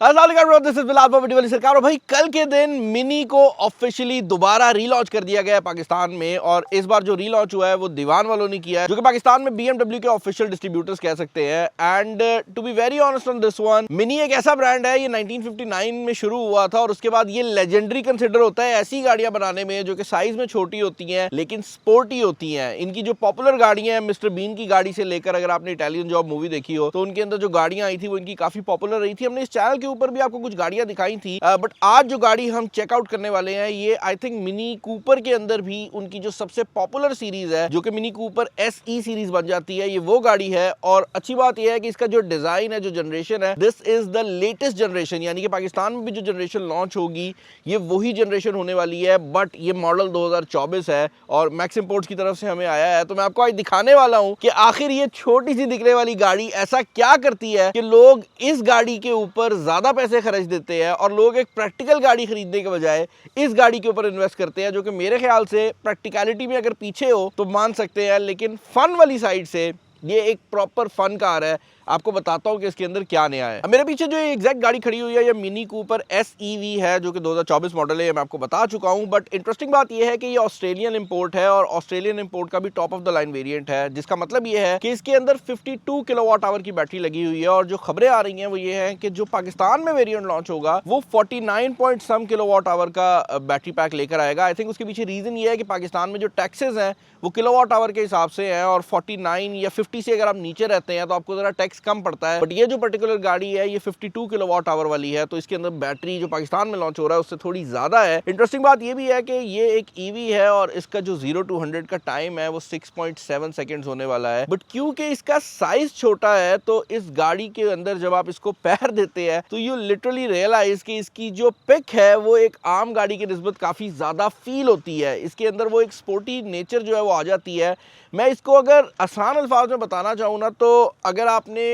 सरकार और भाई कल के दिन मिनी को ऑफिशियली दोबारा रीलॉन्च कर दिया गया है पाकिस्तान में। और इस बार जो रीलॉन्च हुआ है वो दीवान वालों ने किया है, जो कि पाकिस्तान में BMW के ऑफिशियल डिस्ट्रीब्यूटर्स कह सकते हैं। And to be very honest on this one, Mini एक ऐसा ब्रांड है, ये 1959 में शुरू हुआ था और उसके बाद ये लेजेंडरी कंसिडर होता है ऐसी गाड़ियां बनाने में जो कि साइज में छोटी होती हैं लेकिन स्पोर्टी होती हैं। इनकी जो पॉपुलर गाड़ियां हैं, मिस्टर बीन की गाड़ी से लेकर, अगर आपने इटालियन जॉब मूवी देखी हो तो उनके अंदर जो गाड़ियां आई थी वो इनकी काफी पॉपुलर रही थी। हमने इस चैनल के ऊपर भी आपको कुछ गाड़ियां दिखाई थी, बट आज जो गाड़ी हम चेकआउट करने वाले हैं ये आई थिंक मिनी कूपर के अंदर भी उनकी जो सबसे पॉपुलर सीरीज है, जो कि मिनी कूपर SE सीरीज बन जाती है, ये वो गाड़ी है। और अच्छी बात यह है कि इसका जो डिजाइन है, जो जनरेशन है, this is the latest generation, यानी कि पाकिस्तान में भी जो जनरेशन लॉन्च होगी ये वही जनरेशन होने वाली है। बट ये मॉडल 2024 है और मैक्स इंपोर्ट्स की तरफ से हमें आया है। तो मैं आपको आज दिखाने वाला हूं कि आखिर ये छोटी सी दिखने वाली गाड़ी ऐसा क्या करती है कि लोग इस गाड़ी के ऊपर ज्यादा पैसे खर्च देते हैं और लोग एक प्रैक्टिकल गाड़ी खरीदने के बजाय इस गाड़ी के ऊपर इन्वेस्ट करते हैं, जो कि मेरे ख्याल से प्रैक्टिकलिटी में अगर पीछे हो तो मान सकते हैं, लेकिन फन वाली साइड से ये एक प्रॉपर फन कार है। आपको बताता हूं कि इसके अंदर क्या नया है। मेरे पीछे जो एग्जैक्ट गाड़ी खड़ी हुई है ये मिनी कूपर SEV है, जो कि 2024 मॉडल है, मैं आपको बता चुका हूं। बट इंटरेस्टिंग बात ये है कि ये ऑस्ट्रेलियन इंपोर्ट है और ऑस्ट्रेलियन इंपोर्ट का भी top of the line variant है, जिसका मतलब ये है कि इसके अंदर 52 किलोवाट आवर की बैटरी लगी हुई है। और जो खबरें आ रही हैं वो ये है कि जो पाकिस्तान में वेरिएंट लॉन्च होगा वो 49 पॉइंट सम किलोवाट आवर का बैटरी पैक लेकर आएगा। आई थिंक उसके पीछे रीजन ये है कि पाकिस्तान में जो टैक्सेस हैं वो किलोवाट आवर के हिसाब से हैं और 49 या 50 से अगर आप नीचे रहते हैं तो आपको जरा टैक्स कम पड़ता है। बट ये जो पर्टिकुलर गाड़ी है ये 52 किलोवाट आवर वाली है, तो इसके अंदर बैटरी जो पाकिस्तान में लॉन्च हो रहा है उससे थोड़ी ज्यादा है। इंटरेस्टिंग बात ये भी है कि ये एक EV है और इसका जो 0 to 100 का टाइम है वो 6.7 सेकेंड्स होने वाला है। बट क्योंकि इसका साइज छोटा है तो इस गाड़ी के अंदर जब आप इसको पैर देते हैं तो यू लिटरली रियलाइज कि इसकी जो पिक है वो एक आम गाड़ी की निस्बत काफी ज्यादा फील होती है। इसके अंदर वो एक स्पोर्टी नेचर जो है वो आ जाती है। मैं इसको अगर आसान अल्फाज में बताना चाहूँ ना, तो अगर आपने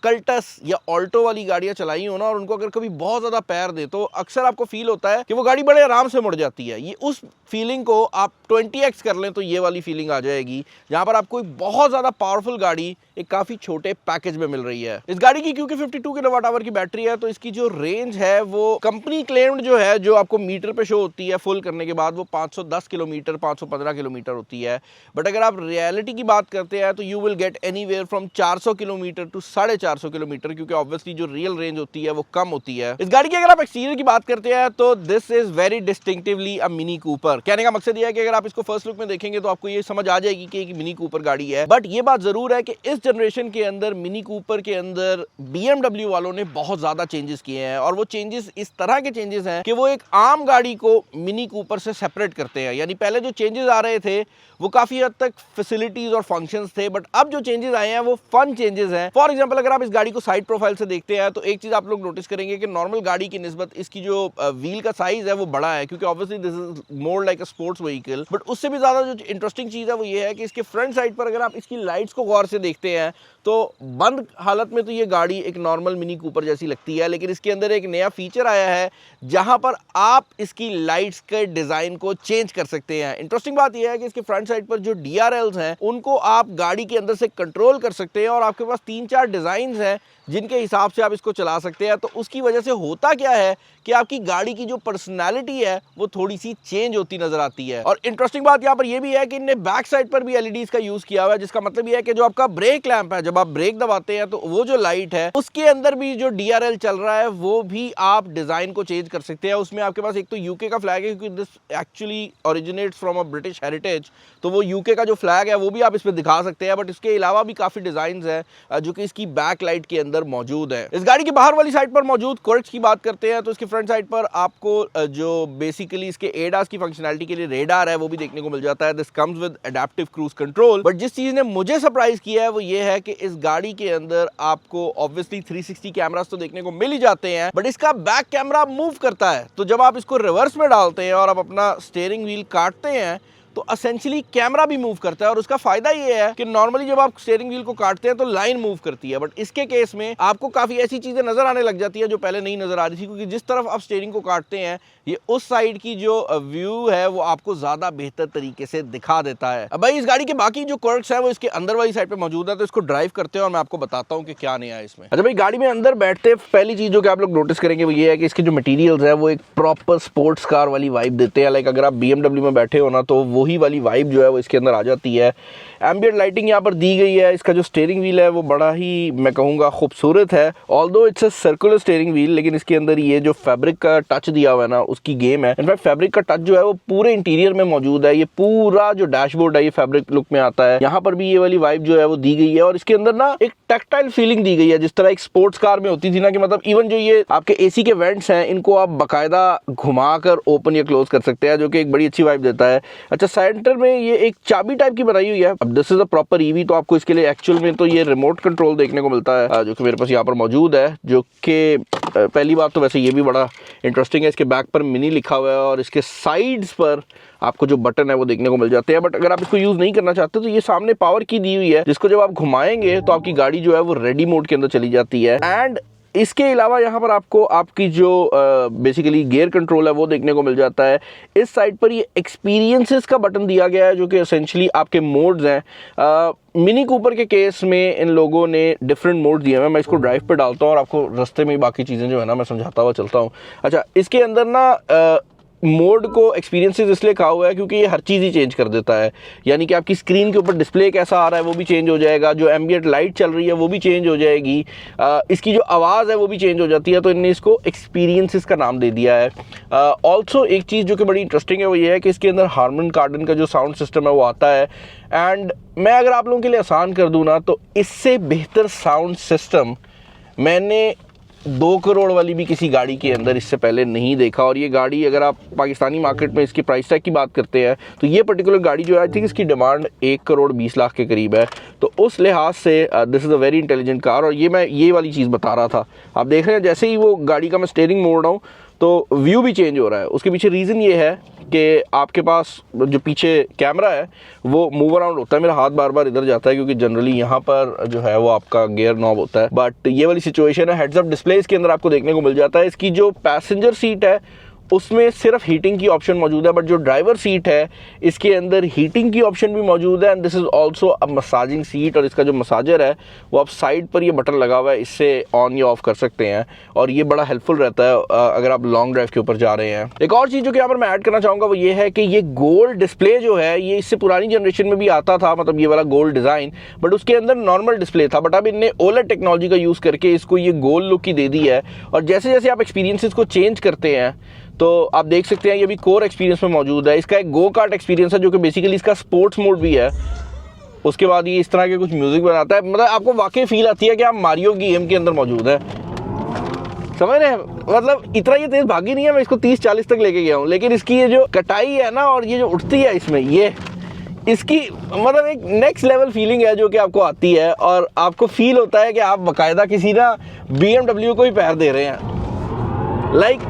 कल्टस या ऑल्टो वाली गाड़ियां चलाई हो ना और उनको अगर कभी बहुत ज्यादा पैर दे तो अक्सर आपको फील होता है कि वो गाड़ी बड़े आराम से मुड़ जाती है। ये उस फीलिंग को आप 20x कर लें तो ये वाली फीलिंग आ जाएगी, जहां पर आपको एक बहुत ज्यादा पावरफुल गाड़ी एक काफी छोटे पैकेज में मिल रही है। इस गाड़ी की क्योंकि 52 किलोवाट आवर की बैटरी है तो इसकी जो रेंज है वो कंपनी क्लेम्ड जो है, जो आपको मीटर पे शो होती है फुल करने के बाद, वो 510 किलोमीटर 515 किलोमीटर होती है। बट अगर आप रियलिटी की बात करते हैं तो you will get anywhere from 400 kilometre to 450 kilometre, क्योंकि ऑब्वियसली जो रियल रेंज होती है वो कम होती है। इस गाड़ी की अगर आप एक्सटीरियर की बात करते हैं तो this is very distinctively a mini Cooper. कहने का मकसद ये है कि अगर आप इसको फर्स्ट लुक में देखेंगे तो आपको ये समझ आ जाएगी कि एक मिनी कूपर गाड़ी है। बट ये बात जरूर है कि इस जनरेशन के अंदर मिनी कूपर के अंदर BMW वालों ने बहुत ज्यादा चेंजेस किए हैं और वो चेंजेस इस तरह के चेंजेस हैं कि वो एक आम गाड़ी को मिनी कूपर से सेपरेट करते हैं। यानी पहले जो चेंजेस आ रहे थे वो काफी हद तक फैसिलिटीज और फंक्शंस थे, बट अब जो चेंजेस आए हैं वो फन चेंजेस हैं। फॉर एग्जांपल अगर आप इस गाड़ी को साइड प्रोफाइल से देखते हैं तो एक चीज आप लोग नोटिस करेंगे कि नॉर्मल गाड़ी की निस्बत इसकी जो व्हील का साइज है वो बड़ा है, क्योंकि obviously this is more like a sports vehicle. But उससे भी ज्यादा जो इंटरेस्टिंग चीज है वो ये है कि इसके फ्रंट साइड पर अगर आप इसकी लाइट्स को गौर से देखते हैं तो बंद हालत में तो ये गाड़ी एक नॉर्मल मिनी कूपर जैसी लगती है, लेकिन इसके अंदर एक नया फीचर आया है जहां पर आप इसकी लाइट्स के डिजाइन को चेंज कर सकते हैं। इंटरेस्टिंग बात यह है कि इसके फ्रंट साइड पर जो DRLs हैं उनको आप गाड़ी के अंदर से कंट्रोल कर सकते हैं और आपके पास 3-4 डिजाइन हैं जिनके हिसाब से आप इसको चला सकते हैं। तो उसकी वजह से होता क्या है कि आपकी गाड़ी की जो पर्सनालिटी है वो थोड़ी सी चेंज होती नजर आती है। और इंटरेस्टिंग बात यहाँ पर यह भी है कि इन्होंने बैक साइड पर भी LEDs का यूज किया हुआ है, जिसका मतलब यह है कि जो आपका ब्रेक लैंप है, जब आप ब्रेक दबाते हैं तो वो जो लाइट है उसके अंदर भी जो DRL चल रहा है वो भी आप डिजाइन को चेंज कर सकते हैं। उसमें आपके पास एक तो UK का फ्लैग है, क्योंकि this actually originates from a British heritage, तो वो UK का जो फ्लैग है वो भी आप इस पर दिखा सकते हैं। बट इसके अलावा भी काफी डिजाइन है जो कि इसकी बैक लाइट के अंदर मौजूद है। इस गाड़ी की बाहर वाली साइड पर मौजूद क्वर्क्स की बात करते हैं तो इसके फ्रंट साइड पर आपको जो बेसिकली इसके ADAS की फंक्शनैलिटी के लिए रेडार है वो भी देखने को मिल जाता है। This comes with adaptive cruise control. But जिस चीज ने मुझे सरप्राइज किया है वो ये है कि इस गाड़ी के अंदर आपको ऑब्वियसली 360 कैमरास तो देखने को मिल ही जाते हैं, बट इसका बैक कैमरा मूव करता है। तो जब आप इसको रिवर्स में डालते हैं और आप अपना स्टीयरिंग व्हील काटते हैं तो एसेंशियली कैमरा भी मूव करता है। और उसका फायदा ये है कि नॉर्मली जब आप स्टीयरिंग व्हील को काटते हैं तो लाइन मूव करती है, बट इसके केस में आपको काफी ऐसी चीजें नजर आने लग जाती है जो पहले नहीं नजर आ रही थी, क्योंकि जिस तरफ आप स्टीयरिंग को काटते हैं ये उस साइड की जो व्यू है वो आपको ज्यादा बेहतर तरीके से दिखा देता है। अब भाई इस गाड़ी के बाकी जो क्वर्क्स है वो इसके अंदर वाली साइड पे मौजूद है, तो इसको ड्राइव करते हैं और मैं आपको बताता हूँ कि क्या नया है इसमें। अच्छा भाई, गाड़ी में अंदर बैठते पहली चीज जो कि आप लोग नोटिस करेंगे वो ये है कि इसके जो मटेरियल्स है वो एक प्रॉपर स्पोर्ट्स कार वाली वाइब देते हैं। लाइक अगर आप BMW में बैठे हो ना तो वही वाली वाइब जो है वो इसके अंदर आ जाती है। एम्बिएंट लाइटिंग यहाँ पर दी गई है। इसका जो स्टीयरिंग व्हील है वो बड़ा ही, मैं कहूँगा, खूबसूरत है। Although it's a circular steering wheel, लेकिन इसके अंदर ये जो फैब्रिक का टच दिया हुआ है ना उसकी गेम है। इनफैक्ट फैब्रिक का टच जो है वो पूरे इंटीरियर में मौजूद है। ये पूरा जो डैशबोर्ड है ये फैब्रिक लुक में आता है। यहाँ पर भी ये वाली वाइब जो है वो दी गई है और इसके अंदर ना एक टैक्टाइल फीलिंग दी गई है, जिस तरह एक स्पोर्ट्स कार में होती थी ना, कि मतलब इवन जो ये आपके AC के वेंट्स हैं इनको आप बाकायदा घुमाकर ओपन या क्लोज कर सकते हैं, जो कि एक बड़ी अच्छी वाइब देता है। अच्छा, सेंटर में ये एक चाबी टाइप की बनाई हुई है। अब this is a proper EV, तो आपको इसके लिए एक्चुअल में तो ये रिमोट कंट्रोल देखने को मिलता है, जो कि मेरे पास यहाँ पर मौजूद है। जो कि पहली बात तो वैसे ये भी बड़ा इंटरेस्टिंग है, इसके बैक पर मिनी लिखा हुआ है और इसके साइड्स पर आपको जो बटन है वो देखने को मिल जाते हैं। बट अगर आप इसको यूज नहीं करना चाहते तो ये सामने पावर की दी हुई है, जिसको जब आप घुमाएंगे तो आपकी गाड़ी जो है वो रेडी मोड के अंदर चली जाती है। एंड इसके अलावा यहाँ पर आपको आपकी जो बेसिकली गियर कंट्रोल है वो देखने को मिल जाता है। इस साइड पर ये एक्सपीरियंसेस का बटन दिया गया है, जो कि एसेंशियली आपके मोड्स हैं। मिनी कूपर के केस में इन लोगों ने डिफरेंट मोड दिए हैं। मैं इसको ड्राइव पे डालता हूँ और आपको रास्ते में बाकी चीज़ें जो है ना मैं समझाता हुआ चलता हूँ। अच्छा, इसके अंदर ना मोड को एक्सपीरियंसेस इसलिए कहा हुआ है क्योंकि ये हर चीज़ ही चेंज कर देता है। यानी कि आपकी स्क्रीन के ऊपर डिस्प्ले कैसा आ रहा है वो भी चेंज हो जाएगा, जो एम्बिएंट लाइट चल रही है वो भी चेंज हो जाएगी, इसकी जो आवाज़ है वो भी चेंज हो जाती है। तो इन्होंने इसको एक्सपीरियंसेस का नाम दे दिया है। ऑल्सो एक चीज़ जो कि बड़ी इंटरेस्टिंग है वो ये है कि इसके अंदर हार्मन कार्डन का जो साउंड सिस्टम है वो आता है। एंड मैं अगर आप लोगों के लिए आसान कर दूँ ना तो इससे बेहतर साउंड सिस्टम मैंने 2 करोड़ वाली भी किसी गाड़ी के अंदर इससे पहले नहीं देखा। और ये गाड़ी अगर आप पाकिस्तानी मार्केट में इसकी प्राइस टैग की बात करते हैं तो ये पर्टिकुलर गाड़ी जो है आई थिंक इसकी डिमांड 1 करोड़ 20 लाख के करीब है। तो उस लिहाज से this is a very intelligent car. और मैं ये वाली चीज़ बता रहा था, आप देख रहे हैं जैसे ही वो गाड़ी का मैं स्टीयरिंग मोड़ रहा हूँ तो व्यू भी चेंज हो रहा है। उसके पीछे रीज़न ये है कि आपके पास जो पीछे कैमरा है वो मूव अराउंड होता है। मेरा हाथ बार बार इधर जाता है क्योंकि जनरली यहाँ पर जो है वो आपका गियर नॉब होता है, बट ये वाली सिचुएशन है। हेड्स अप डिस्प्ले इसके अंदर आपको देखने को मिल जाता है। इसकी जो पैसेंजर सीट है उसमें सिर्फ हीटिंग की ऑप्शन मौजूद है, बट जो ड्राइवर सीट है इसके अंदर हीटिंग की ऑप्शन भी मौजूद है। And this is also a massaging seat. और इसका जो मसाजर है वो आप साइड पर ये बटन लगा हुआ है, इससे ऑन या ऑफ कर सकते हैं और ये बड़ा हेल्पफुल रहता है अगर आप लॉन्ग ड्राइव के ऊपर जा रहे हैं। एक और चीज़ जो कि यहाँ पर मैं ऐड करना चाहूँगा वो ये है कि ये गोल्ड डिस्प्ले जो है ये इससे पुरानी जनरेशन में भी आता था, मतलब ये वाला गोल्ड डिज़ाइन, बट उसके अंदर नॉर्मल डिस्प्ले था। बट अब इनने OLED टेक्नोलॉजी का यूज़ करके इसको ये गोल्ड लुक की दे दी है। और जैसे जैसे आप एक्सपीरियंसेस को चेंज करते हैं तो आप देख सकते हैं ये भी कोर एक्सपीरियंस में मौजूद है। इसका एक गो कार्ट एक्सपीरियंस है जो कि बेसिकली इसका स्पोर्ट्स मोड भी है। उसके बाद ये इस तरह के कुछ म्यूजिक बनाता है, मतलब आपको वाकई फील आती है कि आप मारियो की गेम के अंदर मौजूद है। समझ रहे हैं, मतलब इतना ये तेज भागी नहीं है, मैं इसको 30-40 तक लेके गया हूँ, लेकिन इसकी ये जो कटाई है ना और ये जो उठती है इसमें, ये इसकी मतलब एक नेक्स्ट लेवल फीलिंग है जो कि आपको आती है और आपको फील होता है कि आप बाकायदा किसी ना BMW को ही पैर दे रहे हैं। लाइक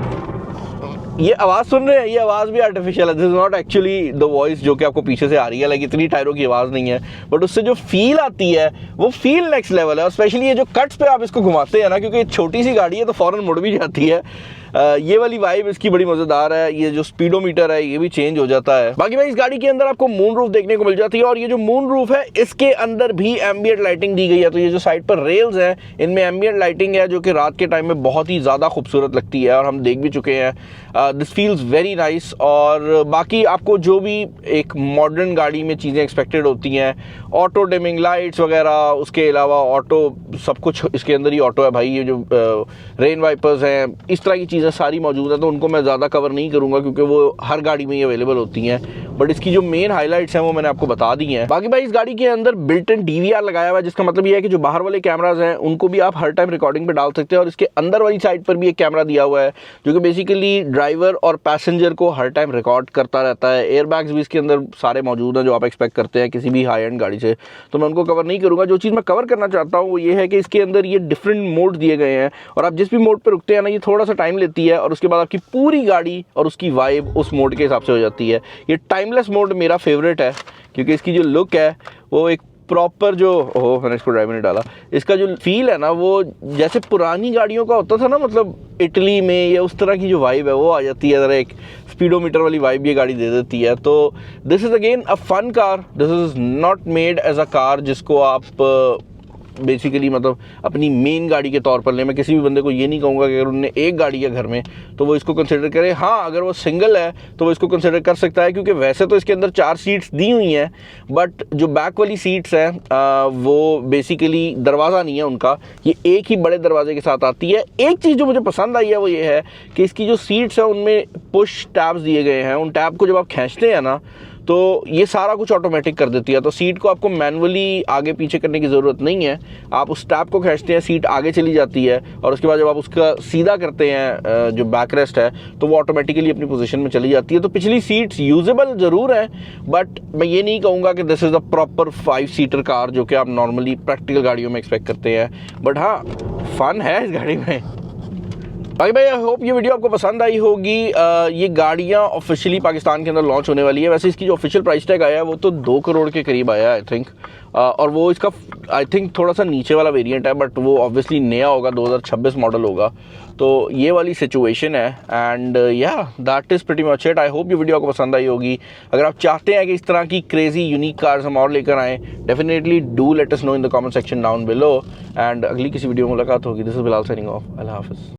ये आवाज़ सुन रहे हैं, ये आवाज़ भी आर्टिफिशियल है। This is not actually the voice जो कि आपको पीछे से आ रही है। लाइक इतनी टायरों की आवाज़ नहीं है, बट उससे जो फील आती है वो फील नेक्स्ट लेवल है। और स्पेशली ये जो कट्स पे आप इसको घुमाते हैं ना, क्योंकि छोटी सी गाड़ी है तो फौरन मुड़ भी जाती है। ये वाली वाइब इसकी बड़ी मज़ेदार है। ये जो स्पीडोमीटर है ये भी चेंज हो जाता है। बाकी भाई इस गाड़ी के अंदर आपको मून रूफ देखने को मिल जाती है और ये जो मून रूफ है इसके अंदर भी एम्बिएंट लाइटिंग दी गई है। तो ये जो साइड पर रेल्स हैं इनमें एम्बिएंट लाइटिंग है जो कि रात के टाइम में बहुत ही ज़्यादा खूबसूरत लगती है और हम देख भी चुके हैं। This feels very nice. और बाकी आपको जो भी एक मॉडर्न गाड़ी में चीज़ें एक्सपेक्टेड होती हैं, ऑटो डिमिंग लाइट्स वगैरह, उसके अलावा ऑटो सब कुछ इसके अंदर ही ऑटो है भाई। ये जो रेन वाइपर्स हैं, इस तरह की चीज़ें सारी मौजूद है, तो उनको मैं ज़्यादा कवर नहीं करूँगा क्योंकि वो हर गाड़ी में ही अवेलेबल होती हैं। बट इसकी जो मेन हाइलाइट्स हैं वो मैंने आपको बता दी हैं। बाकी भाई इस गाड़ी के अंदर बिल्ट इन DVR लगाया हुआ है, जिसका मतलब ये है कि जो बाहर वाले कैमराज हैं उनको भी आप हर टाइम रिकॉर्डिंग पे डाल सकते हैं। और इसके अंदर वाली साइड पर भी एक कैमरा दिया हुआ है जो कि बेसिकली ड्राइवर और पैसेंजर को हर टाइम रिकॉर्ड करता रहता है। एयरबैग्स भी इसके अंदर सारे मौजूद हैं जो आप एक्सपेक्ट करते हैं किसी भी हाई एंड गाड़ी से, तो मैं उनको कवर नहीं करूँगा। जो चीज़ मैं कवर करना चाहता हूँ वो ये है कि इसके अंदर ये डिफरेंट मोड दिए गए हैं और आप जिस भी मोड पर रुकते हैं ना ये थोड़ा सा टाइम लेती है और उसके बाद आपकी पूरी गाड़ी और उसकी वाइब उस मोड के हिसाब से हो जाती है। ये टाइमर टाइमलेस मोड मेरा फेवरेट है क्योंकि इसकी जो लुक है वो एक प्रॉपर जो मैंने इसको ड्राइव नहीं डाला, इसका जो फील है ना वो जैसे पुरानी गाड़ियों का होता था ना, मतलब इटली में या उस तरह की जो वाइब है वो आ जाती है, ज़रा एक स्पीडोमीटर वाली वाइब ये गाड़ी दे देती है। तो this is again a fun car, this is not made as a car जिसको आप बेसिकली मतलब अपनी मेन गाड़ी के तौर पर लें। मैं किसी भी बंदे को ये नहीं कहूँगा कि अगर उन्होंने एक गाड़ी है घर में तो वो इसको कंसिडर करे। हाँ, अगर वो सिंगल है तो वो इसको कंसिडर कर सकता है, क्योंकि वैसे तो इसके अंदर 4 सीट्स दी हुई हैं, बट जो बैक वाली सीट्स हैं वो बेसिकली दरवाज़ा नहीं है उनका, ये एक ही बड़े दरवाजे के साथ आती है। एक चीज़ जो मुझे पसंद आई है वो ये है कि इसकी जो सीट्स हैं उनमें पुश टैब्स दिए गए हैं। उन टैब को जब आप खींचते हैं ना तो ये सारा कुछ ऑटोमेटिक कर देती है, तो सीट को आपको मैनुअली आगे पीछे करने की ज़रूरत नहीं है। आप उस टैब को खींचते हैं, सीट आगे चली जाती है, और उसके बाद जब आप उसका सीधा करते हैं जो बैक रेस्ट है तो वो ऑटोमेटिकली अपनी पोजीशन में चली जाती है। तो पिछली सीट्स यूजेबल ज़रूर हैं, बट मैं ये नहीं कहूँगा कि this is a proper 5 seater car जो कि आप नॉर्मली प्रैक्टिकल गाड़ियों में एक्सपेक्ट करते हैं। बट हाँ, फन है इस गाड़ी में। भाई आई होप ये वीडियो आपको पसंद आई होगी। ये गाड़ियाँ ऑफिशियली पाकिस्तान के अंदर लॉन्च होने वाली है। वैसे इसकी जो ऑफिशियल प्राइस टैग आया है वो तो 2 करोड़ के करीब आया आई थिंक, और वो इसका आई थिंक थोड़ा सा नीचे वाला वेरिएंट है, बट वो ऑब्वियसली नया होगा, 2026 मॉडल होगा। तो ये वाली सिचुएशन है, एंड या that is pretty much it. I hope ये वीडियो आपको पसंद आई होगी। अगर आप चाहते हैं कि इस तरह की क्रेजी यूनिक कार्स हम और लेकर आएँ, definitely do let us know in the comment section down below. And अगली किसी वीडियो में मुलाकात होगी। This is Bilal signing off. Allah हाफिज़।